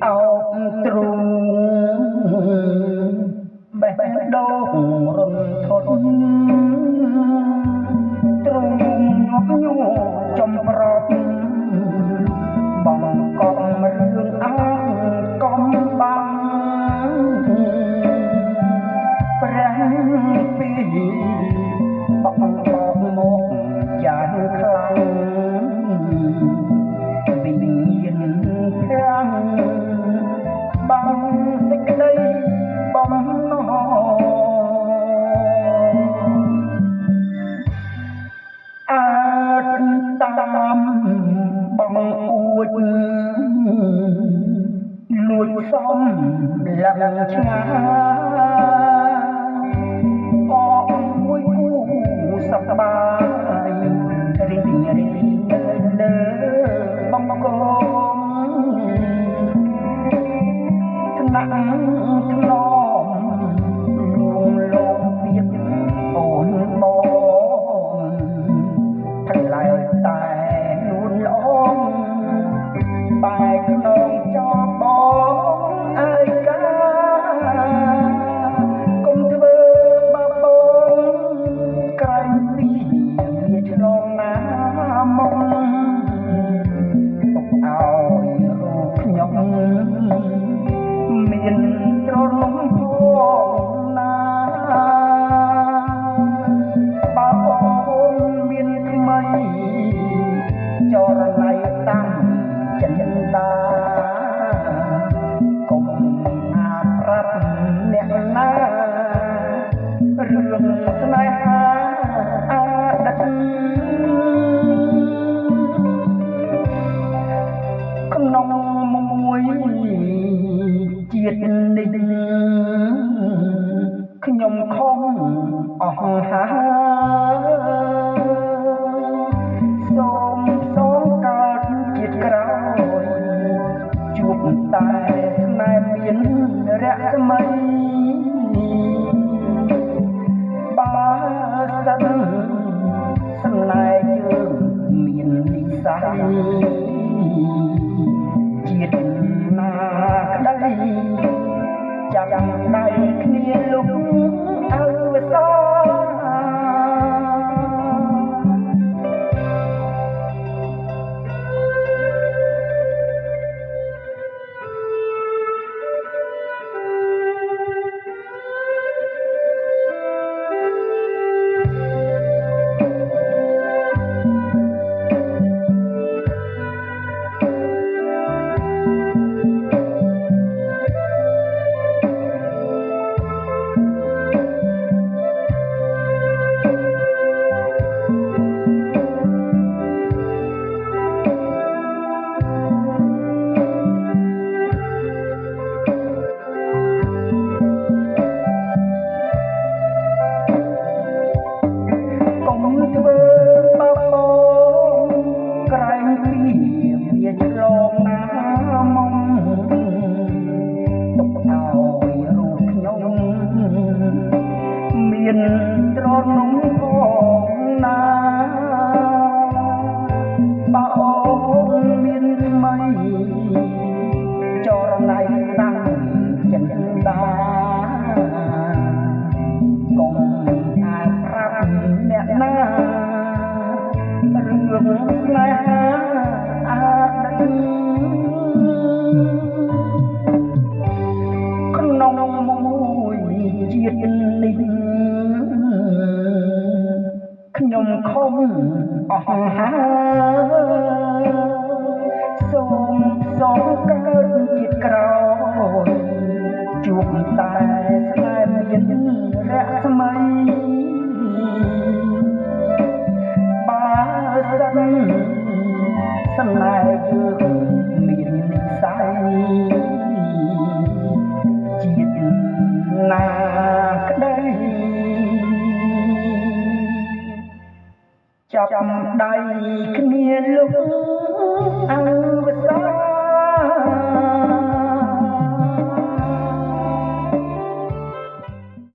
អោបទ្រូងបេះដូងរន្ធត់ទ្រូងញាប់ញួរចំប្រប់បងកប់រឿងអើកំបាំងព្រះពីបកបោកមកយ៉ាងខ្លាំងវិញ្ញាណខាងបងសេចក្តីបំណងអើតាមបងអួចលួចសំឡើងឆ្ងាយអកមួយគូសប្បាយរីងលើបងកងថ្នាក់ថ្នមលួងលោមពីអូនបងថ្លៃតែនួនល្អបែកក្នុងចោបងអើយកាកុំធ្វើបាបបងក្រែងពីវាឆ្លងណាមកទុកឲ្យរូបខ្ញុំមានត្រលំផងណាបើអូនមានថ្មីចរណៃតាំងចិនតាកុំអាចប្រាប់អ្នកណារឿងស្នេហាអតីតក្នុងមួយជាតិនេះខ្ញុំខំអស់ហាសូមសងកើតជាតិក្រោយជួបតែស្នេហ៍មានរស្មីបើសិនស្នេហ៍យើងមាននិស្ស័យជាតិណាក្តីចាំដៃគ្នាលុបអវសា ខ្ញុំខំអស់ហាសូមសងកើតជាតិក្រោយជួបតែស្នេហ៍មានរស្មីបើសិនស្នេហ៍យើងមាននិស្ស័យជាតិណាក្តីចាប់ដៃគ្នាលុបអវសា